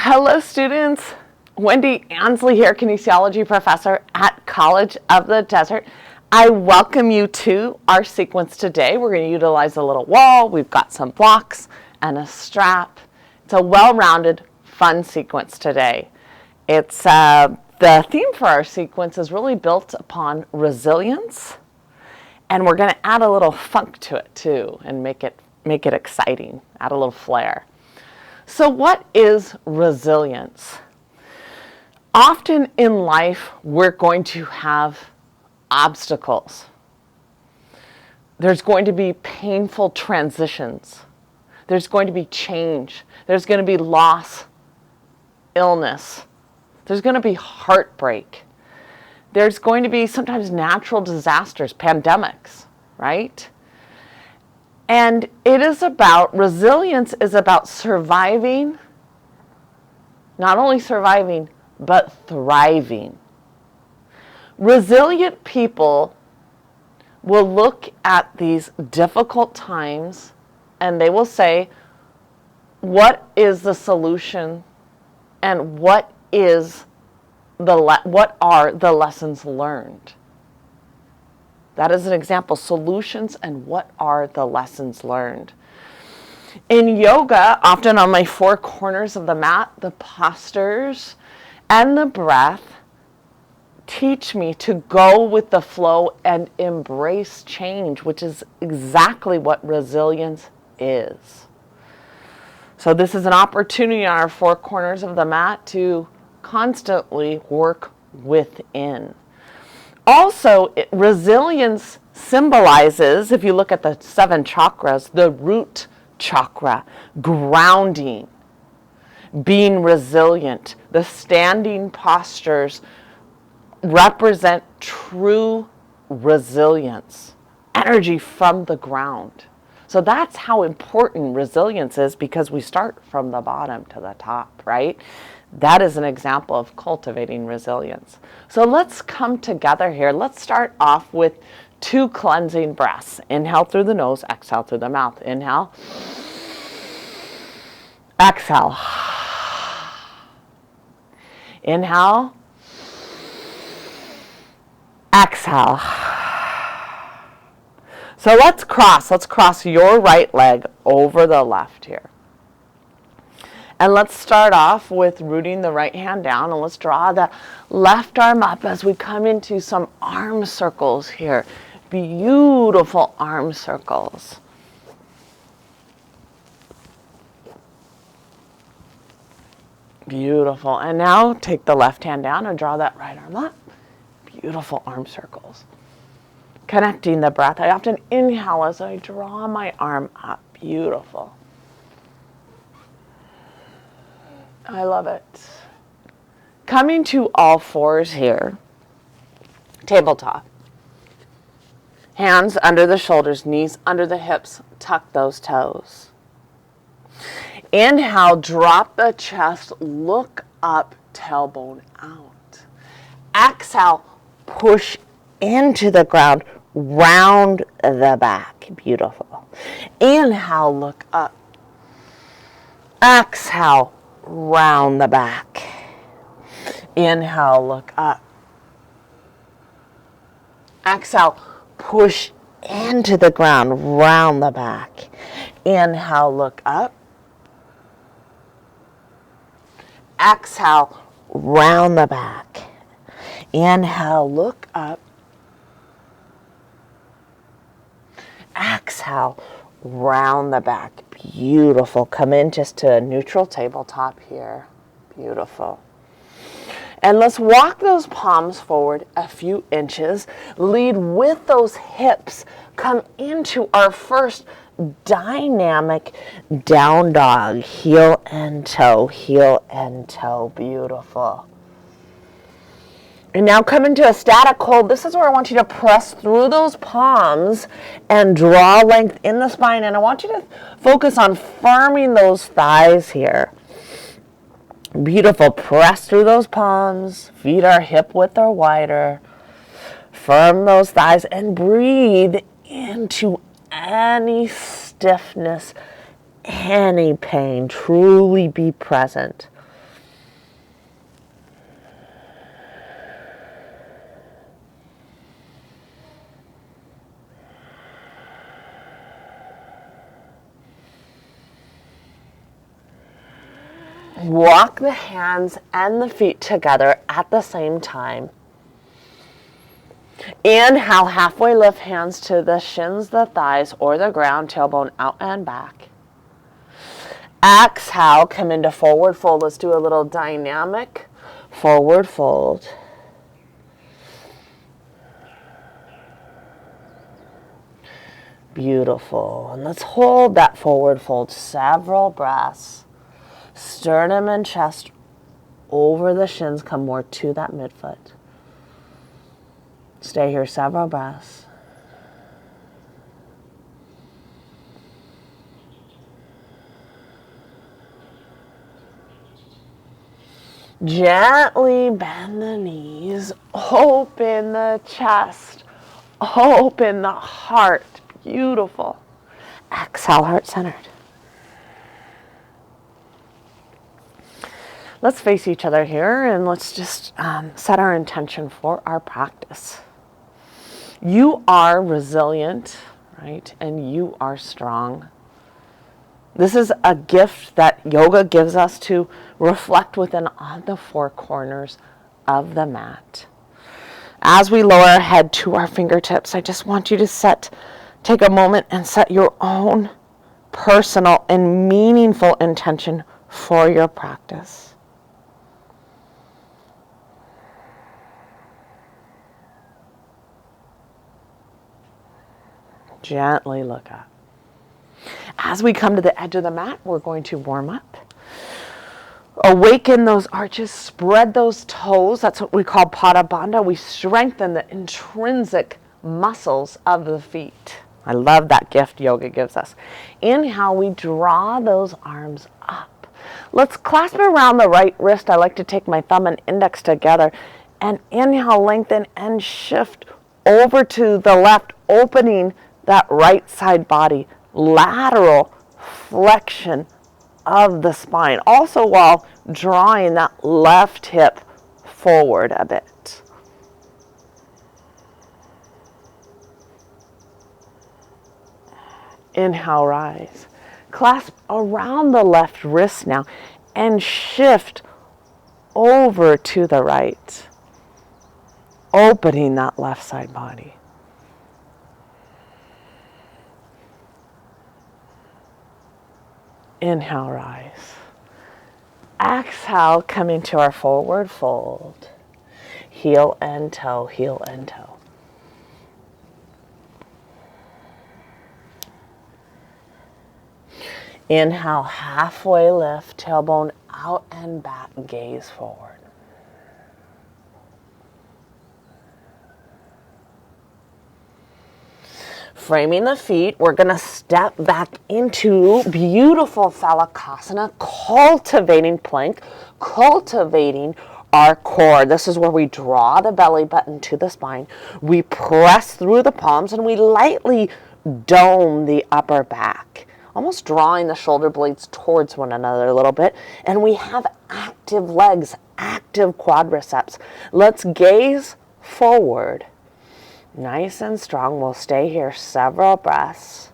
Hello students, Wendy Ansley here, kinesiology professor at College of the Desert. I welcome you to our sequence today. We're going to utilize a little wall. We've got some blocks and a strap. It's a well-rounded, fun sequence today. It's the theme for our sequence is really built upon resilience, and we're going to add a little funk to it too and make it exciting, add a little flair. So what is resilience? Often in life, we're going to have obstacles. There's going to be painful transitions. There's going to be change. There's going to be loss, illness. There's going to be heartbreak. There's going to be sometimes natural disasters, pandemics, right? And resilience is about surviving, not only surviving, but thriving. Resilient people will look at these difficult times and they will say, what is the solution and what are the lessons learned? That is an example, solutions and what are the lessons learned. In yoga, often on my four corners of the mat, the postures and the breath teach me to go with the flow and embrace change, which is exactly what resilience is. So this is an opportunity on our four corners of the mat to constantly work within. Also, resilience symbolizes, if you look at the 7 chakras, the root chakra, grounding, being resilient. The standing postures represent true resilience, energy from the ground. So that's how important resilience is, because we start from the bottom to the top, right? That is an example of cultivating resilience. So let's come together here. Let's start off with 2 cleansing breaths. Inhale through the nose, exhale through the mouth. Inhale, exhale. Inhale, exhale. So let's cross your right leg over the left here. And let's start off with rooting the right hand down, and let's draw the left arm up as we come into some arm circles here. Beautiful arm circles. Beautiful. And now take the left hand down and draw that right arm up. Beautiful arm circles. Connecting the breath. I often inhale as I draw my arm up. Beautiful. I love it. Coming to all fours here, tabletop. Hands under the shoulders, knees under the hips, tuck those toes. Inhale, drop the chest, look up, tailbone out. Exhale, push into the ground, round the back. Beautiful. Inhale, look up. Exhale, round the back. Inhale, look up. Exhale, push into the ground, round the back. Inhale, look up. Exhale, round the back. Inhale, look up. Exhale, round the back. Beautiful. Come in just to a neutral tabletop here. Beautiful. And let's walk those palms forward a few inches. Lead with those hips. Come into our first dynamic down dog. Heel and toe, heel and toe. Beautiful. And now come into a static hold. This is where I want you to press through those palms and draw length in the spine. And I want you to focus on firming those thighs here. Beautiful. Press through those palms. Feet are hip width or wider. Firm those thighs and breathe into any stiffness, any pain. Truly be present. Walk the hands and the feet together at the same time. Inhale, halfway lift hands to the shins, the thighs, or the ground, tailbone out and back. Exhale, come into forward fold. Let's do a little dynamic forward fold. Beautiful. And let's hold that forward fold several breaths. Sternum and chest over the shins, come more to that midfoot. Stay here several breaths. Gently bend the knees, open the chest, open the heart. Beautiful. Exhale, heart centered. Let's face each other here and let's just set our intention for our practice. You are resilient, right? And you are strong. This is a gift that yoga gives us to reflect within on the four corners of the mat. As we lower our head to our fingertips, I just want you to take a moment and set your own personal and meaningful intention for your practice. Gently look up. As we come to the edge of the mat, we're going to warm up. Awaken those arches, spread those toes. That's what we call Pada Bandha. We strengthen the intrinsic muscles of the feet. I love that gift yoga gives us. Inhale, we draw those arms up. Let's clasp around the right wrist. I like to take my thumb and index together. And inhale, lengthen and shift over to the left, opening that right side body. Lateral flexion of the spine. Also while drawing that left hip forward a bit. Inhale, rise. Clasp around the left wrist now and shift over to the right, opening that left side body. Inhale, rise. Exhale, come into our forward fold. Heel and toe, heel and toe. Inhale, halfway lift, tailbone out and back, gaze forward. Framing the feet, we're going to step back into beautiful Thalakasana, cultivating plank, cultivating our core. This is where we draw the belly button to the spine. We press through the palms and we lightly dome the upper back, almost drawing the shoulder blades towards one another a little bit. And we have active legs, active quadriceps. Let's gaze forward. Nice and strong. We'll stay here several breaths.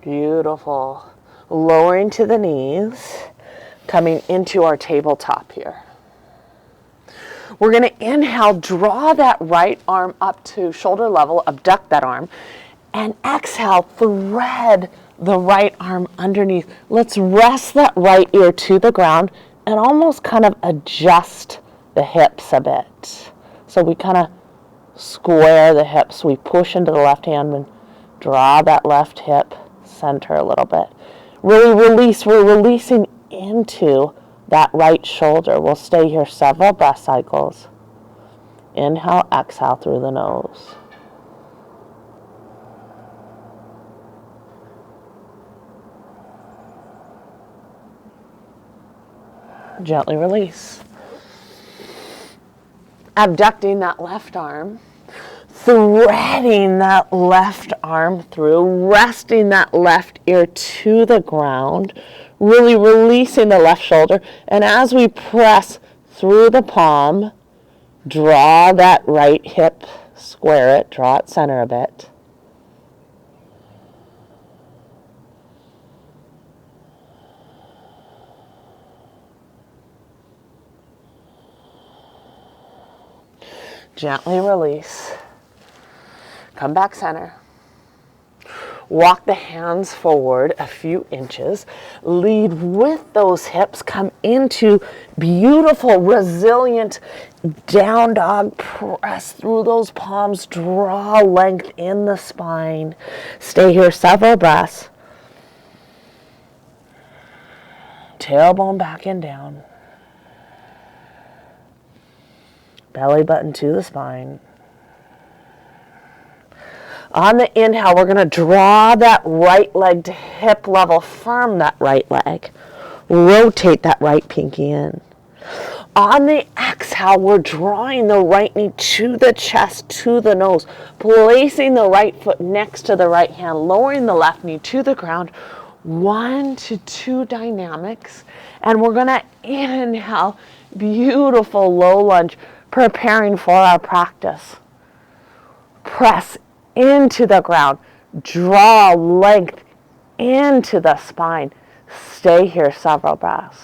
Beautiful. Lowering to the knees. Coming into our tabletop here. We're going to inhale, draw that right arm up to shoulder level, abduct that arm, and exhale, thread the right arm underneath. Let's rest that right ear to the ground and almost kind of adjust the hips a bit. So we kind of square the hips. We push into the left hand and draw that left hip center a little bit. Really release. We're releasing into that right shoulder. We'll stay here several breath cycles. Inhale, exhale through the nose. Gently release. Abducting that left arm, threading that left arm through, resting that left ear to the ground, really releasing the left shoulder. And as we press through the palm, draw that right hip, square it, draw it center a bit. Gently release. Come back center. Walk the hands forward a few inches. Lead with those hips. Come into beautiful, resilient down dog. Press through those palms. Draw length in the spine. Stay here several breaths. Tailbone back and down. Belly button to the spine. On the inhale, we're going to draw that right leg to hip level. Firm that right leg. Rotate that right pinky in. On the exhale, we're drawing the right knee to the chest, to the nose. Placing the right foot next to the right hand. Lowering the left knee to the ground. 1 to 2 dynamics. And we're going to inhale. Beautiful low lunge. Preparing for our practice. Press into the ground. Draw length into the spine. Stay here several breaths.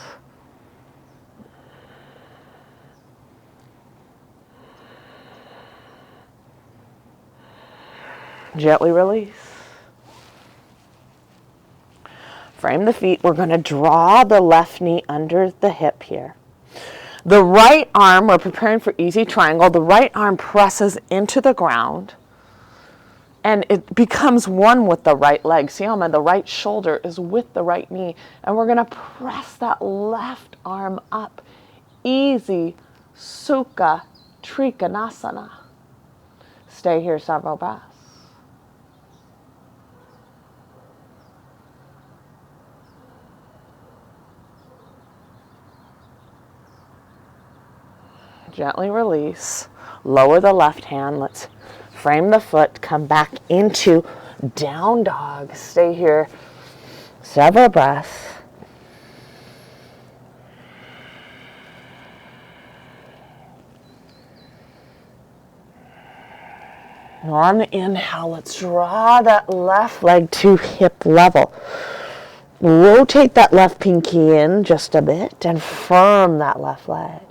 Gently release. Frame the feet. We're going to draw the left knee under the hip here. The right arm, we're preparing for easy triangle. The right arm presses into the ground and it becomes one with the right leg. See how the right shoulder is with the right knee. And we're going to press that left arm up. Easy Sukha Trikonasana. Stay here several breaths. Gently release. Lower the left hand. Let's frame the foot. Come back into down dog. Stay here several breaths. And on the inhale, let's draw that left leg to hip level. Rotate that left pinky in just a bit and firm that left leg.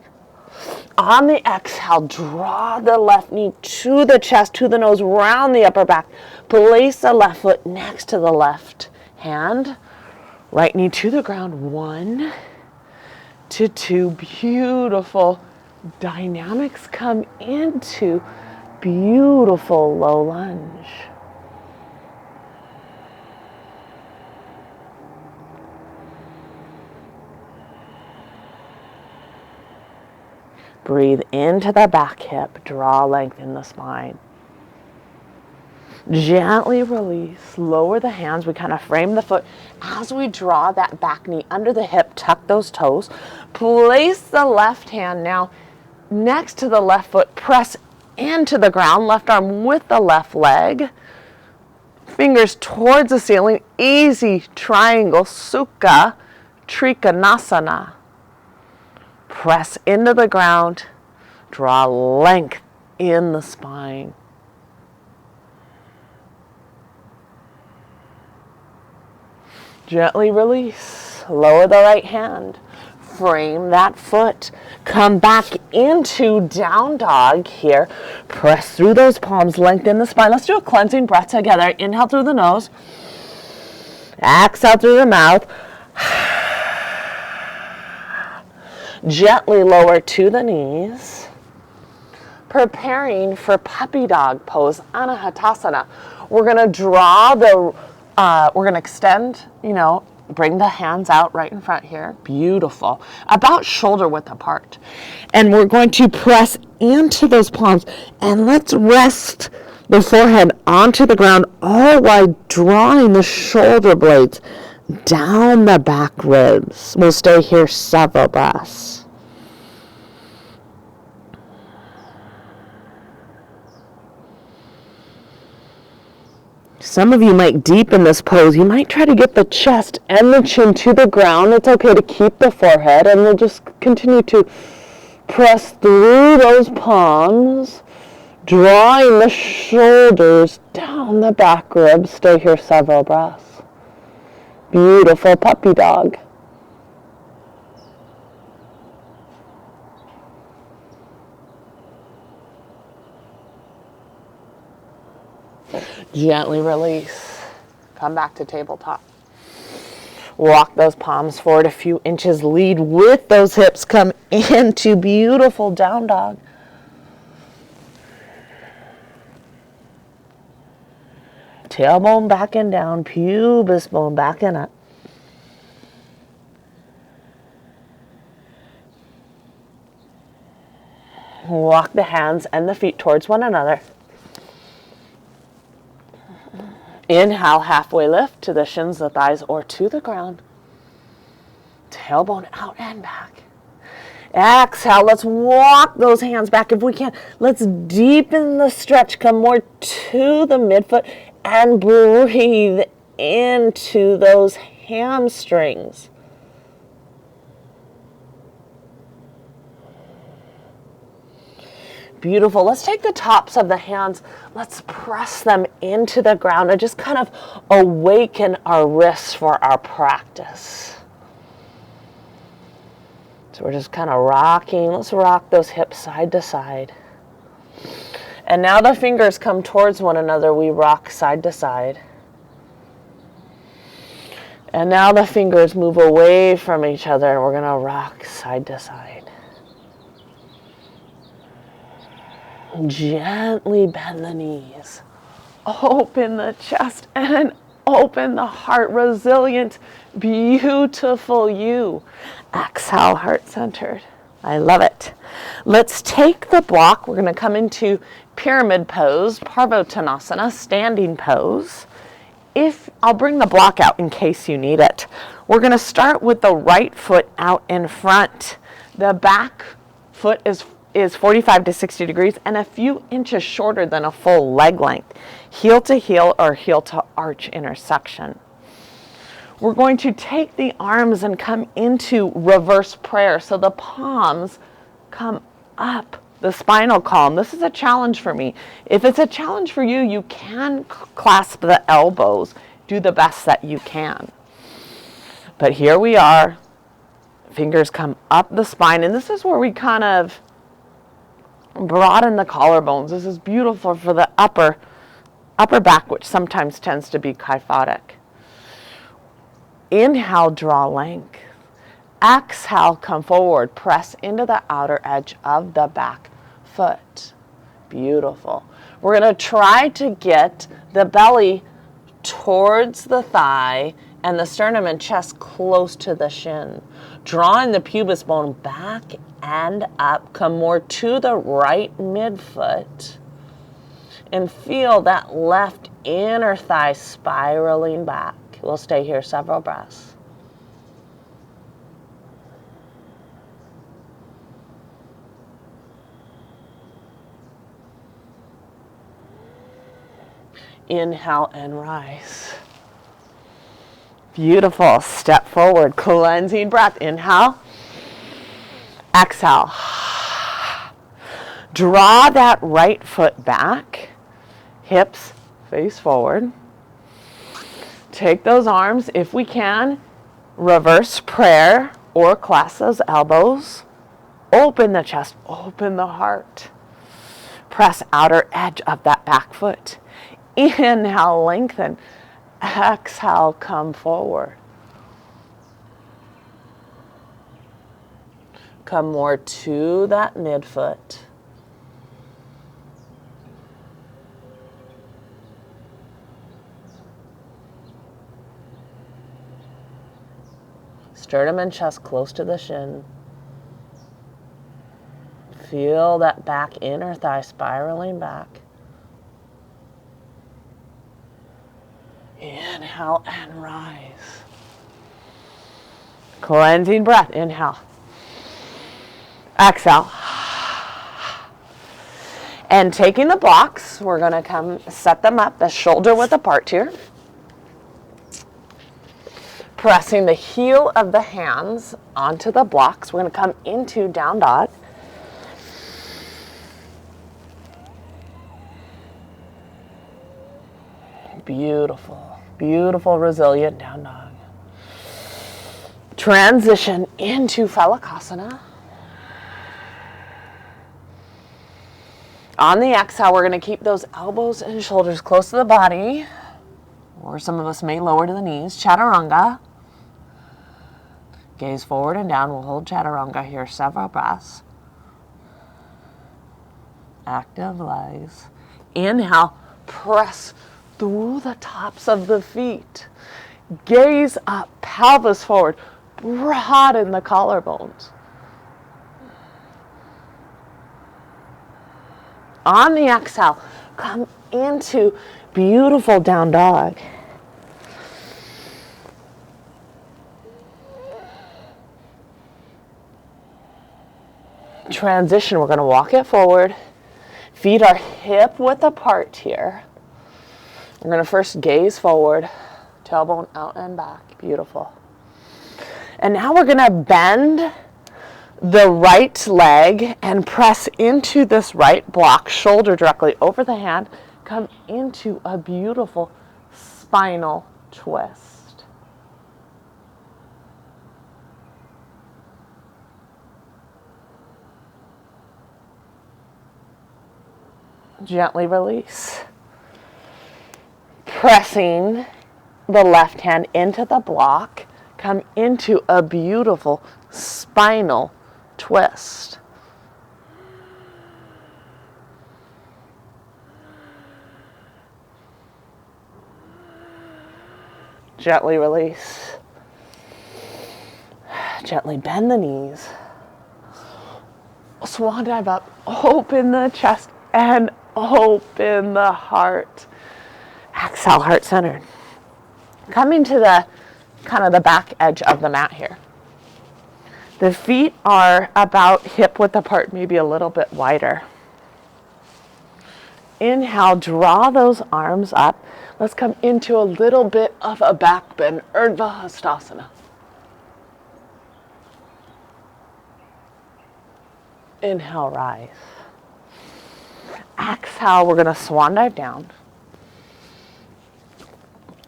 On the exhale, draw the left knee to the chest, to the nose, round the upper back. Place the left foot next to the left hand. Right knee to the ground. 1 to 2. Beautiful dynamics. Come into beautiful low lunge. Breathe into the back hip. Draw length in the spine. Gently release. Lower the hands. We kind of frame the foot. As we draw that back knee under the hip, tuck those toes. Place the left hand now next to the left foot. Press into the ground. Left arm with the left leg. Fingers towards the ceiling. Easy triangle. Sukha Trikonasana. Press into the ground. Draw length in the spine. Gently release. Lower the right hand. Frame that foot. Come back into down dog here. Press through those palms. Lengthen the spine. Let's do a cleansing breath together. Inhale through the nose. Exhale through the mouth. Gently lower to the knees. Preparing for puppy dog pose, Anahatasana. We're going to draw the, we're going to extend, bring the hands out right in front here. Beautiful. About shoulder width apart. And we're going to press into those palms. And let's rest the forehead onto the ground, all while drawing the shoulder blades down the back ribs. We'll stay here several breaths. Some of you might deepen this pose. You might try to get the chest and the chin to the ground. It's okay to keep the forehead, and we'll just continue to press through those palms, drawing the shoulders down the back ribs. Stay here several breaths. Beautiful puppy dog. Gently release. Come back to tabletop. Walk those palms forward a few inches. Lead with those hips. Come into beautiful down dog. Tailbone back and down. Pubis bone back and up. Walk the hands and the feet towards one another. Inhale, halfway lift to the shins, the thighs, or to the ground. Tailbone out and back. Exhale, let's walk those hands back if we can. Let's deepen the stretch, come more to the midfoot, and breathe into those hamstrings. Beautiful. Let's take the tops of the hands. Let's press them into the ground and just kind of awaken our wrists for our practice. So we're just kind of rocking. Let's rock those hips side to side. And now the fingers come towards one another. We rock side to side. And now the fingers move away from each other and we're going to rock side to side. Gently bend the knees, open the chest and open the heart. Resilient, beautiful you. Exhale, heart centered. I love it. Let's take the block. We're going to come into pyramid pose, Parvottanasana, standing pose. I'll bring the block out in case you need it. We're going to start with the right foot out in front. The back foot is 45 to 60 degrees and a few inches shorter than a full leg length. Heel to heel or heel to arch intersection. We're going to take the arms and come into reverse prayer. So the palms come up the spinal column. This is a challenge for me. If it's a challenge for you, you can clasp the elbows. Do the best that you can. But here we are. Fingers come up the spine. And this is where we kind of broaden the collarbones. This is beautiful for the upper back, which sometimes tends to be kyphotic. Inhale, draw length. Exhale, come forward. Press into the outer edge of the back foot. Beautiful. We're going to try to get the belly towards the thigh and the sternum and chest close to the shin. Drawing the pubis bone back and up. Come more to the right midfoot. And feel that left inner thigh spiraling back. We'll stay here several breaths. Inhale and rise. Beautiful. Step forward. Cleansing breath. Inhale. Exhale. Draw that right foot back. Hips face forward. Take those arms, if we can, reverse prayer or clasp those elbows. Open the chest, open the heart. Press outer edge of that back foot. Inhale, lengthen. Exhale, come forward. Come more to that midfoot. Sternum and chest close to the shin. Feel that back inner thigh spiraling back. Inhale and rise. Cleansing breath. Inhale. Exhale. And taking the blocks, we're going to come set them up the shoulder width apart here. Pressing the heel of the hands onto the blocks. We're going to come into down dog. Beautiful, beautiful, resilient down dog. Transition into Phalakasana. On the exhale, we're going to keep those elbows and shoulders close to the body, or some of us may lower to the knees. Chaturanga. Gaze forward and down. We'll hold Chaturanga here several breaths. Active legs. Inhale, press through the tops of the feet. Gaze up, pelvis forward. Broaden the collarbones. On the exhale, come into beautiful down dog. Transition, we're going to walk it forward. Feet are hip width apart here. We're going to first gaze forward, tailbone out and back. Beautiful. And now we're going to bend the right leg and press into this right block, shoulder directly over the hand. Come into a beautiful spinal twist. Gently release. Pressing the left hand into the block, come into a beautiful spinal twist. Gently release. Gently bend the knees. Swan dive up. Open the chest and open the heart. Exhale, heart centered. Coming to the kind of the back edge of the mat here. The feet are about hip width apart, maybe a little bit wider. Inhale, draw those arms up. Let's come into a little bit of a back bend, Urdhva Hastasana. Inhale, rise. Exhale, we're going to swan dive down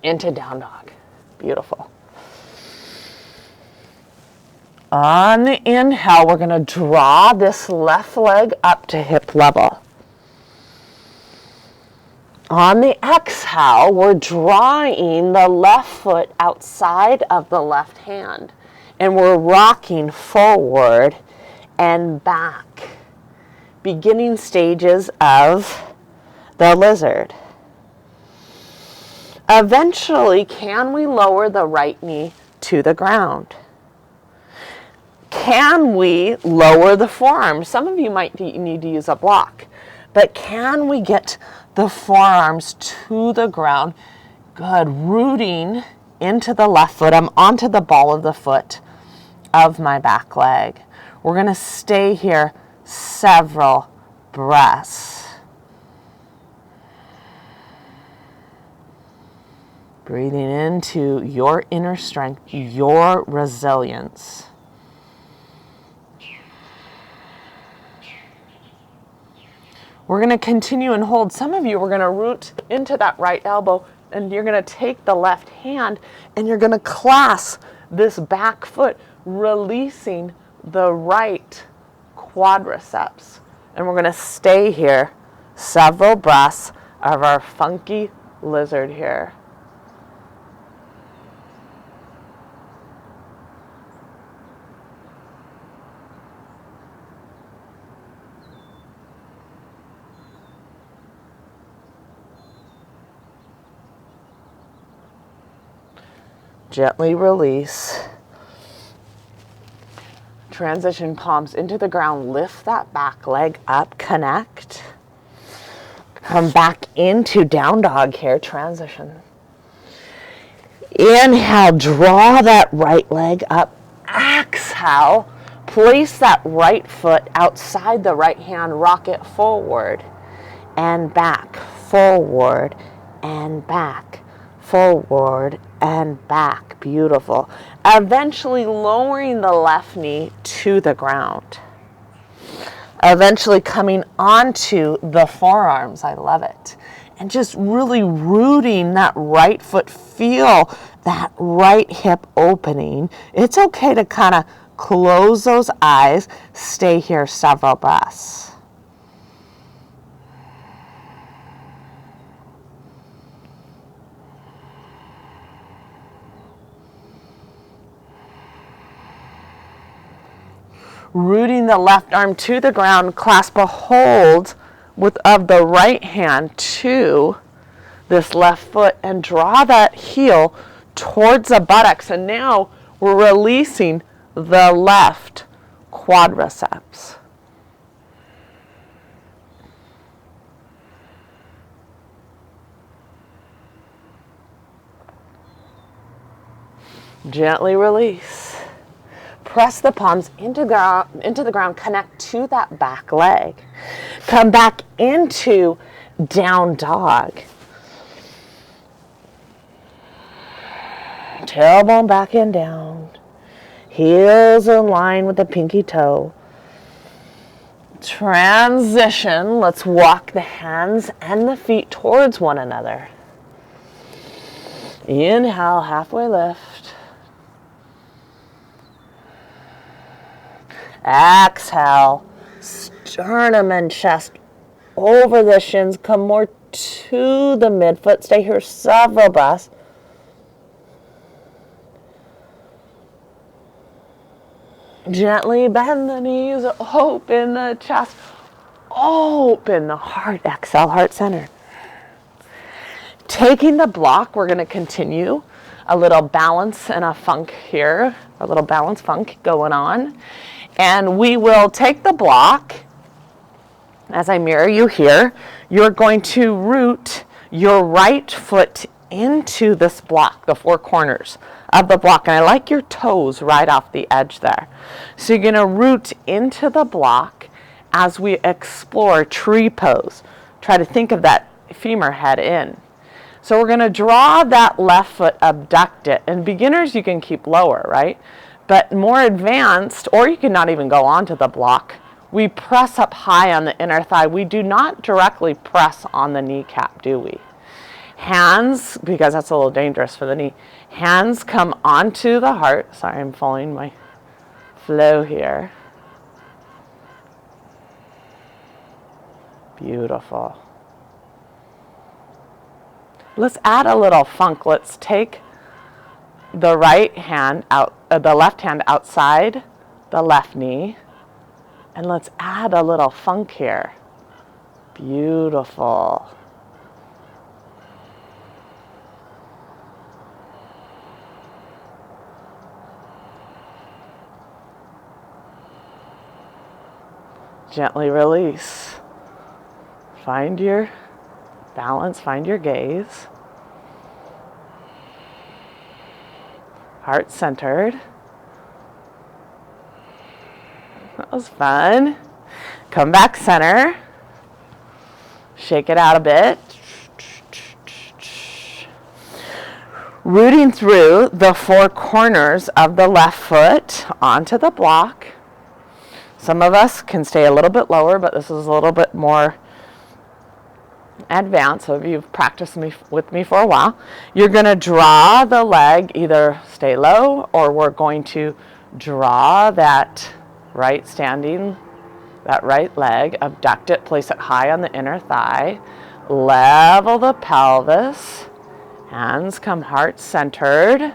into down dog. Beautiful. On the inhale, we're going to draw this left leg up to hip level. On the exhale, we're drawing the left foot outside of the left hand, and we're rocking forward and back. Beginning stages of the lizard. Eventually, can we lower the right knee to the ground? Can we lower the forearms? Some of you might need to use a block, but can we get the forearms to the ground? Good. Rooting into the left foot. I'm onto the ball of the foot of my back leg. We're going to stay here several breaths. Breathing into your inner strength, your resilience. We're going to continue and hold. Some of you, we're going to root into that right elbow, and you're going to take the left hand and you're going to clasp this back foot, releasing the right quadriceps. And we're going to stay here several breaths of our funky lizard here. Gently release. Transition palms into the ground. Lift that back leg up. Connect. Come back into down dog here. Transition. Inhale. Draw that right leg up. Exhale. Place that right foot outside the right hand. Rock it forward. and back, forward and back, forward and back. Beautiful. Eventually lowering the left knee to the ground. Eventually coming onto the forearms. I love it. And just really rooting that right foot. Feel that right hip opening. It's okay to kind of close those eyes. Stay here several breaths. Rooting the left arm to the ground, clasp a hold of the right hand to this left foot and draw that heel towards the buttocks. And now we're releasing the left quadriceps. Gently release. Press the palms into the ground, connect to that back leg. Come back into down dog. Tailbone back and down. Heels in line with the pinky toe. Transition. Let's walk the hands and the feet towards one another. Inhale, halfway lift. Exhale, sternum and chest over the shins. Come more to the midfoot. Stay here several breaths. Gently bend the knees, open the chest, open the heart. Exhale, heart center. Taking the block, we're going to continue a little balance and a funk here, a little balance funk going on. And we will take the block, as I mirror you here, you're going to root your right foot into this block, the four corners of the block. And I like your toes right off the edge there. So you're going to root into the block as we explore tree pose. Try to think of that femur head in. So we're going to draw that left foot, abduct it. And beginners, you can keep lower, right? But more advanced, or you can not even go onto the block, we press up high on the inner thigh. We do not directly press on the kneecap, do we? Hands, because that's a little dangerous for the knee, hands come onto the heart. Sorry, I'm following my flow here. Beautiful. Let's add a little funk. Let's take the right hand out, the left hand outside the left knee, and let's add a little funk here. Beautiful. Gently release. Find your balance, find your gaze. Heart centered. That was fun. Come back center. Shake it out a bit. Rooting through the four corners of the left foot onto the block. Some of us can stay a little bit lower, but this is a little bit more advanced. So if you've practiced with me for a while, you're going to draw the leg, either stay low, or we're going to draw that right leg, abduct it, place it high on the inner thigh, level the pelvis, hands come heart centered.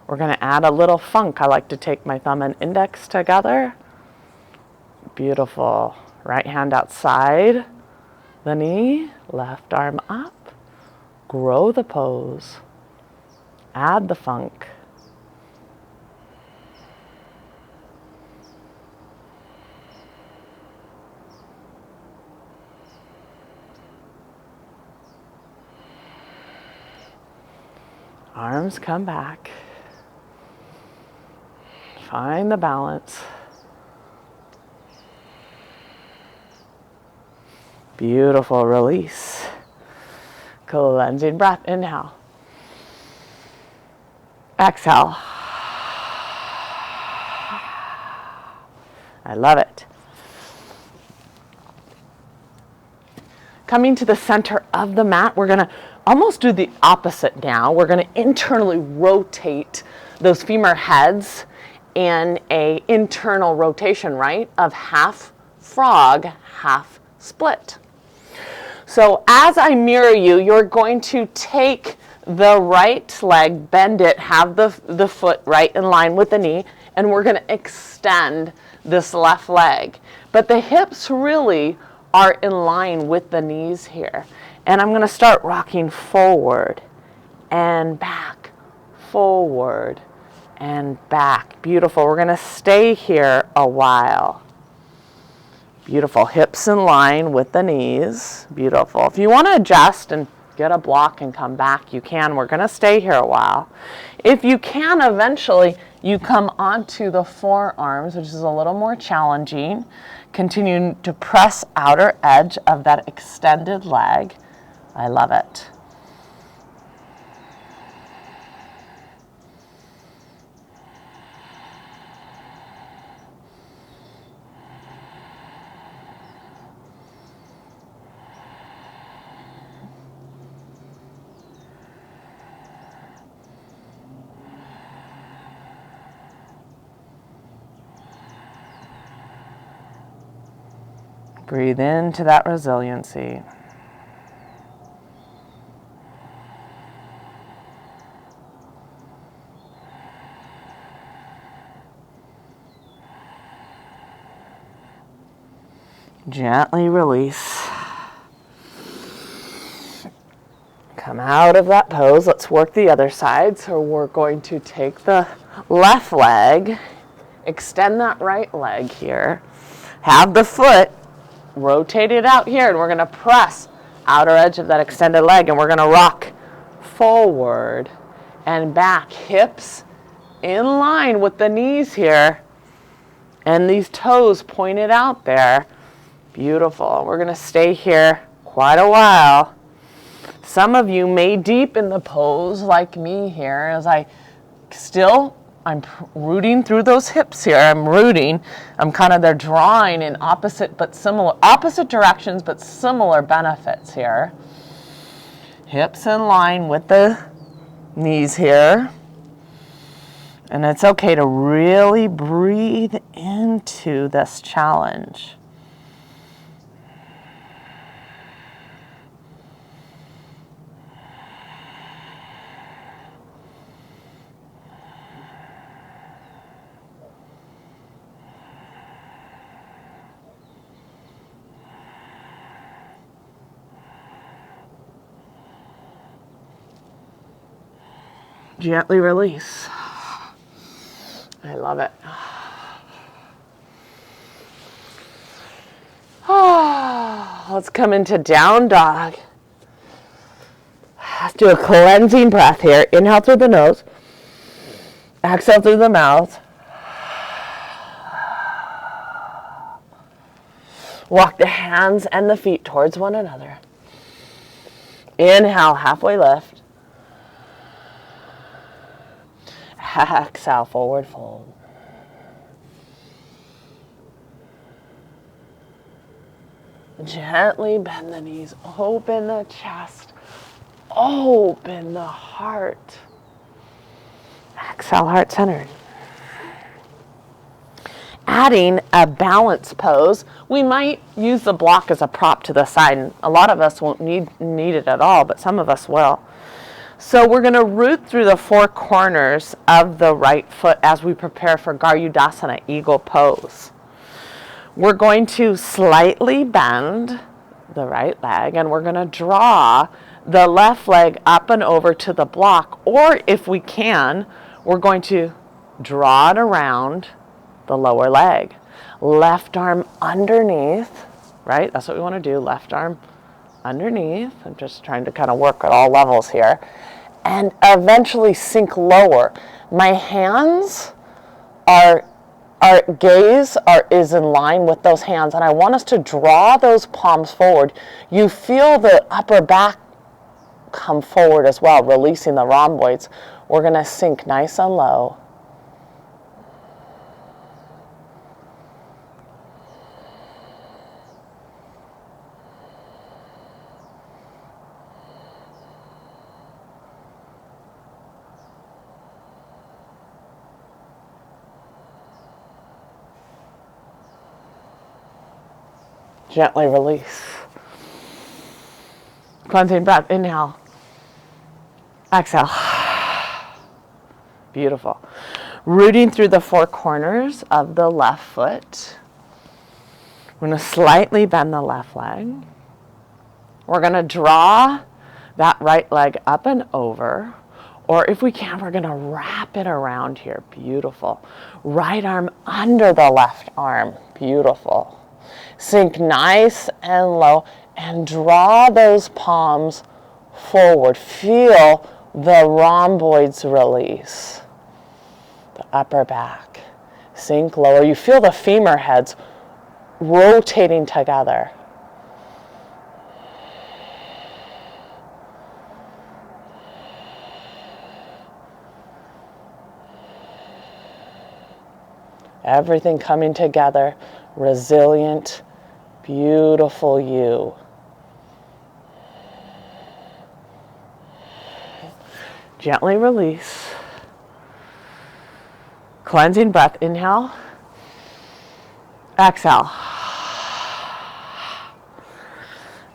We're going to add a little funk. I like to take my thumb and index together. Beautiful. Right hand outside the knee, left arm up. Grow the pose. Add the funk. Arms come back. Find the balance. Beautiful. Release. Cleansing breath. Inhale. Exhale. I love it. Coming to the center of the mat, we're going to almost do the opposite now. We're going to internally rotate those femur heads in a internal rotation, right, of half frog, half split. So as I mirror you, you're going to take the right leg, bend it, have the foot right in line with the knee, and we're going to extend this left leg. But the hips really are in line with the knees here. And I'm going to start rocking forward and back, forward and back. Beautiful. We're going to stay here a while. Beautiful. Hips in line with the knees. Beautiful. If you want to adjust and get a block and come back, you can. We're going to stay here a while. If you can, eventually, you come onto the forearms, which is a little more challenging. Continuing to press outer edge of that extended leg. I love it. Breathe into that resiliency. Gently release. Come out of that pose. Let's work the other side. So we're going to take the left leg, extend that right leg here, have the foot rotate it out here, and we're going to press outer edge of that extended leg, and we're going to rock forward and back, hips in line with the knees here, and these toes pointed out there. Beautiful. We're going to stay here quite a while. Some of you may deepen the pose like me here as I'm rooting through those hips here. I'm kind of, they're drawing in opposite directions, but similar benefits here. Hips in line with the knees here. And it's okay to really breathe into this challenge. Gently release. I love it. Let's come into down dog. Let's do a cleansing breath here. Inhale through the nose. Exhale through the mouth. Walk the hands and the feet towards one another. Inhale, halfway lift. Exhale, forward fold. Gently bend the knees, open the chest, open the heart. Exhale, heart centered. Adding a balance pose, we might use the block as a prop to the side. And a lot of us won't need it at all, but some of us will. So we're going to root through the four corners of the right foot as we prepare for Garudasana, eagle pose. We're going to slightly bend the right leg, and we're going to draw the left leg up and over to the block, or if we can, we're going to draw it around the lower leg. Left arm underneath, right? That's what we want to do, left arm underneath. I'm just trying to kind of work at all levels here. And eventually sink lower. My hands are our gaze is in line with those hands, and I want us to draw those palms forward. You feel the upper back come forward as well, releasing the rhomboids. We're going to sink nice and low. Gently release. Cleansing breath. Inhale. Exhale. Beautiful. Rooting through the four corners of the left foot. We're going to slightly bend the left leg. We're going to draw that right leg up and over. Or if we can, we're going to wrap it around here. Beautiful. Right arm under the left arm. Beautiful. Sink nice and low and draw those palms forward. Feel the rhomboids release. The upper back. Sink lower. You feel the femur heads rotating together. Everything coming together. Resilient, beautiful you. Gently release. Cleansing breath. Inhale. Exhale.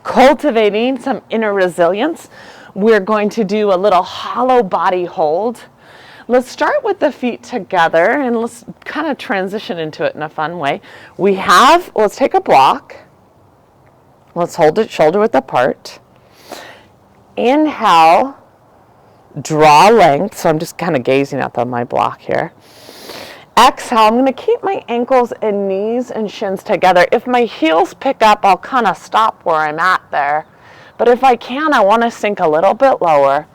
Cultivating some inner resilience. We're going to do a little hollow body hold. Let's start with the feet together and let's kind of transition into it in a fun way. Let's take a block. Let's hold it shoulder width apart. Inhale, draw length. So I'm just kind of gazing at my block here. Exhale, I'm going to keep my ankles and knees and shins together. If my heels pick up, I'll kind of stop where I'm at there. But if I can, I want to sink a little bit lower.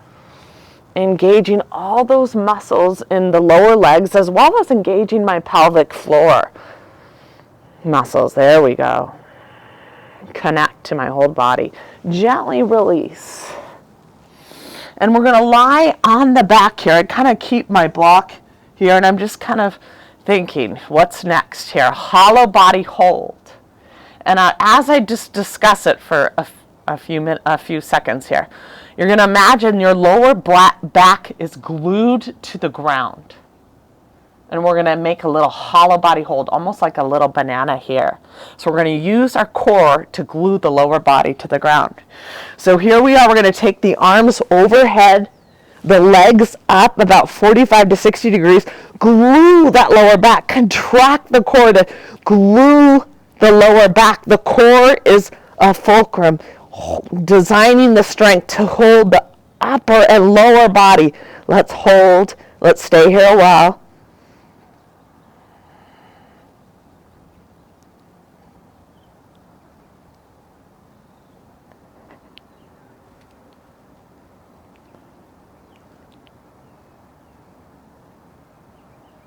Engaging all those muscles in the lower legs as well as engaging my pelvic floor muscles. There we go. Connect to my whole body. Gently release. And we're going to lie on the back here. I kind of keep my block here and I'm just kind of thinking, what's next here? Hollow body hold. And as I just discuss it for a few seconds here, you're going to imagine your lower back is glued to the ground. And we're going to make a little hollow body hold, almost like a little banana here. So we're going to use our core to glue the lower body to the ground. So here we are. We're going to take the arms overhead, the legs up about 45 to 60 degrees. Glue that lower back. Contract the core to glue the lower back. The core is a fulcrum. Designing the strength to hold the upper and lower body. Let's hold. Let's stay here a while.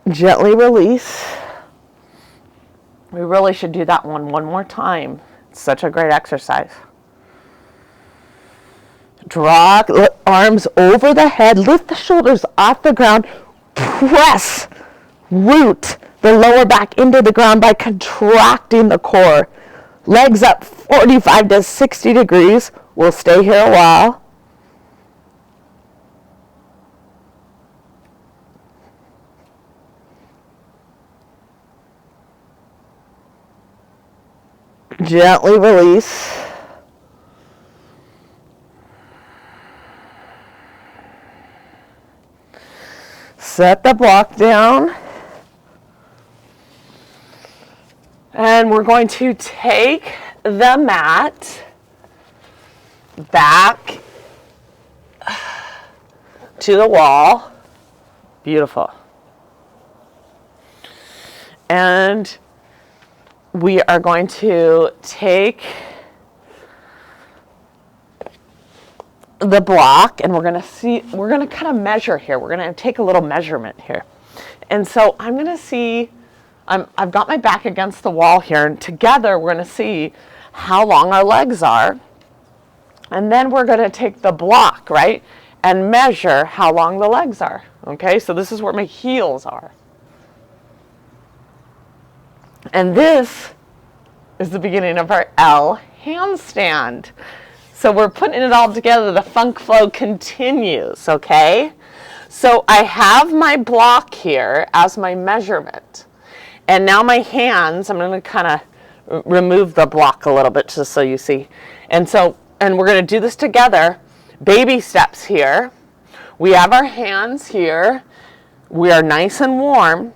Gently release. We really should do that one more time. It's such a great exercise. Draw arms over the head, lift the shoulders off the ground, press, root the lower back into the ground by contracting the core. Legs up 45 to 60 degrees. We'll stay here a while. Gently release. Set the block down. And we're going to take the mat back to the wall. Beautiful. And we are going to take the block and we're going to kind of measure here. We're going to take a little measurement here. And so I'm going to see I've got my back against the wall here, and together we're going to see how long our legs are. And then we're going to take the block, right, and measure how long the legs are. Okay, so this is where my heels are. And this is the beginning of our L handstand. So we're putting it all together. The funk flow continues, okay? So I have my block here as my measurement. And now my hands, I'm going to kind of remove the block a little bit just so you see. And we're going to do this together. Baby steps here. We have our hands here. We are nice and warm.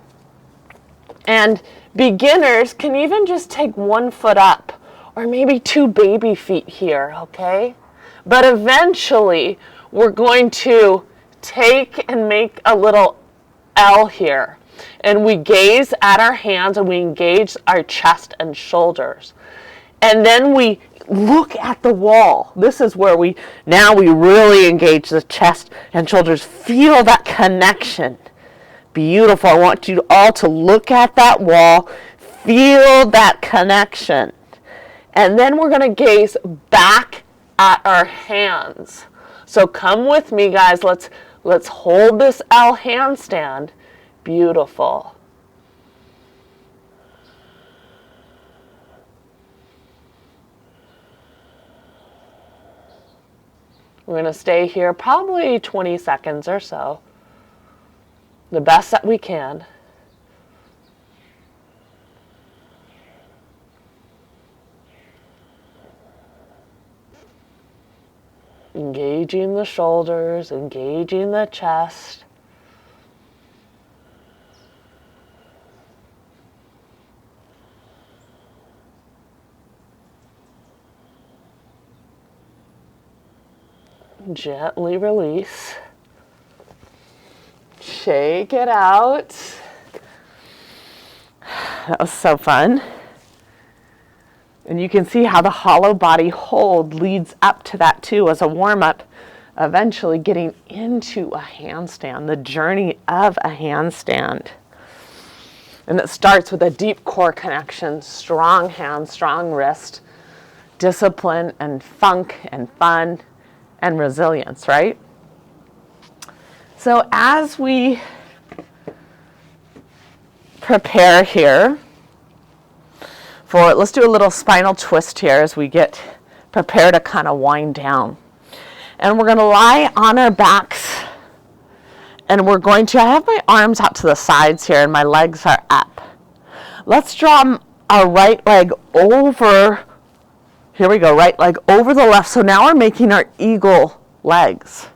And beginners can even just take 1 foot up or maybe 2 baby feet here, okay? But eventually we're going to take and make a little L here. And we gaze at our hands and we engage our chest and shoulders. And then we look at the wall. This is where we really engage the chest and shoulders. Feel that connection. Beautiful. I want you all to look at that wall. Feel that connection. And then we're going to gaze back at our hands. So come with me, guys. Let's hold this L handstand. Beautiful. We're going to stay here probably 20 seconds or so. The best that we can. Engaging the shoulders, engaging the chest. Gently release. Shake it out. That was so fun. And you can see how the hollow body hold leads up to that too as a warm-up, eventually getting into a handstand, the journey of a handstand. And it starts with a deep core connection, strong hand, strong wrist, discipline and funk and fun and resilience, right? So as we prepare here for, let's do a little spinal twist here as we get prepared to kind of wind down. And we're going to lie on our backs, and we're going to, I have my arms out to the sides here and my legs are up. Let's draw our right leg over, here we go, right leg over the left. So now we're making our eagle legs.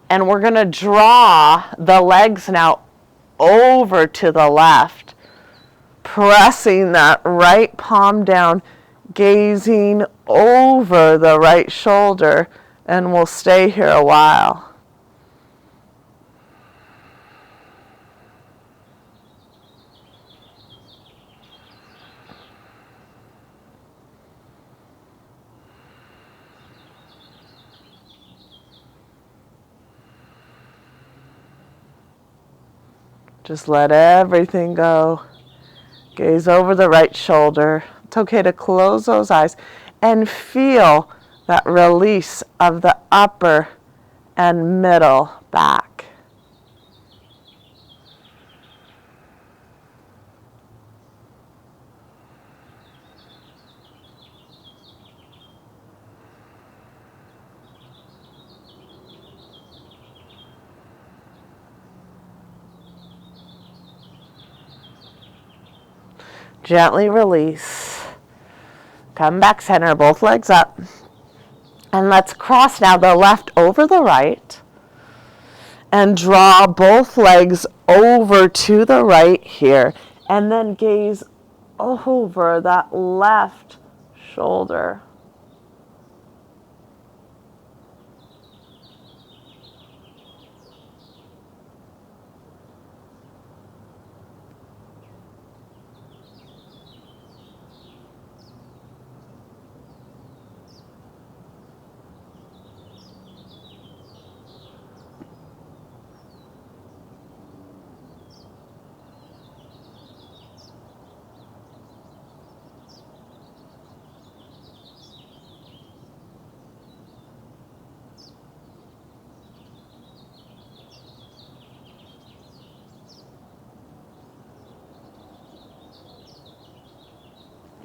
And we're going to draw the legs now over to the left, pressing that right palm down, gazing over the right shoulder, and we'll stay here a while. Just let everything go. Gaze over the right shoulder. It's okay to close those eyes and feel that release of the upper and middle back. Gently release. Come back center, both legs up. And let's cross now the left over the right. And draw both legs over to the right here. And then gaze over that left shoulder.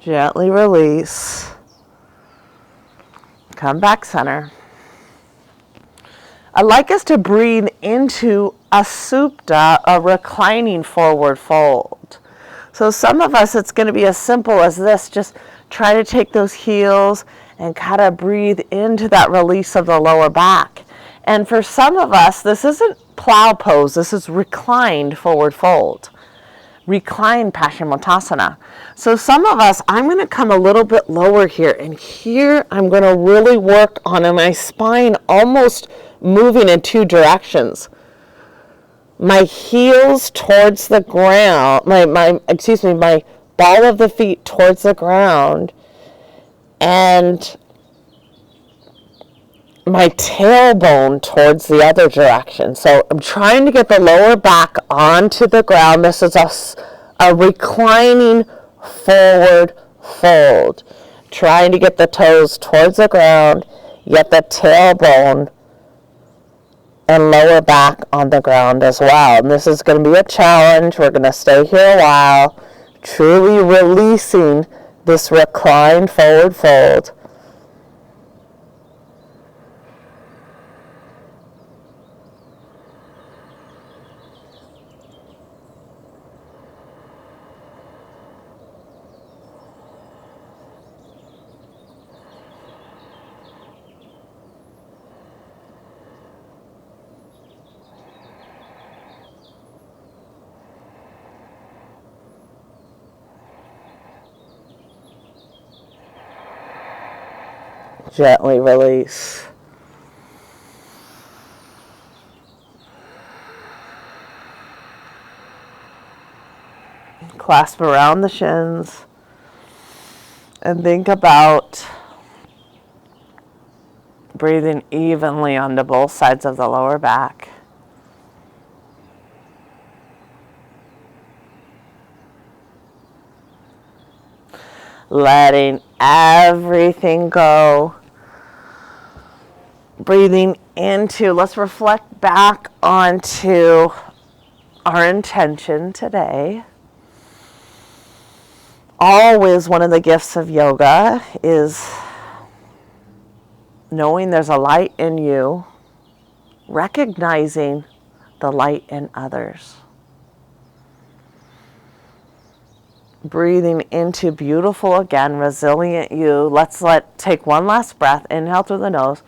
Gently release. Come back center. I'd like us to breathe into a supta, a reclining forward fold. So some of us, it's going to be as simple as this. Just try to take those heels and kind of breathe into that release of the lower back. And for some of us, this isn't plow pose. This is reclined forward fold. Reclined Paschimottanasana. So some of us, I'm going to come a little bit lower here. And here I'm going to really work on my spine almost moving in two directions. My heels towards the ground, my ball of the feet towards the ground, and my tailbone towards the other direction. So I'm trying to get the lower back onto the ground. This is a reclining forward fold. Trying to get the toes towards the ground, yet the tailbone and lower back on the ground as well. And this is going to be a challenge. We're going to stay here a while, truly releasing this reclined forward fold. Gently release. Clasp around the shins and think about breathing evenly onto both sides of the lower back. Letting everything go. Breathing into, let's reflect back onto our intention today. Always one of the gifts of yoga is knowing there's a light in you, recognizing the light in others. Breathing into beautiful again, resilient you. Take one last breath. Inhale through the nose.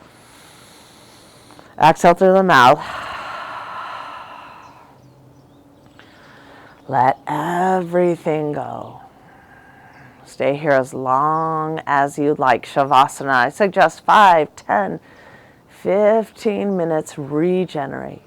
Exhale through the mouth. Let everything go. Stay here as long as you like. Shavasana. I suggest 5, 10, 15 minutes. Regenerate.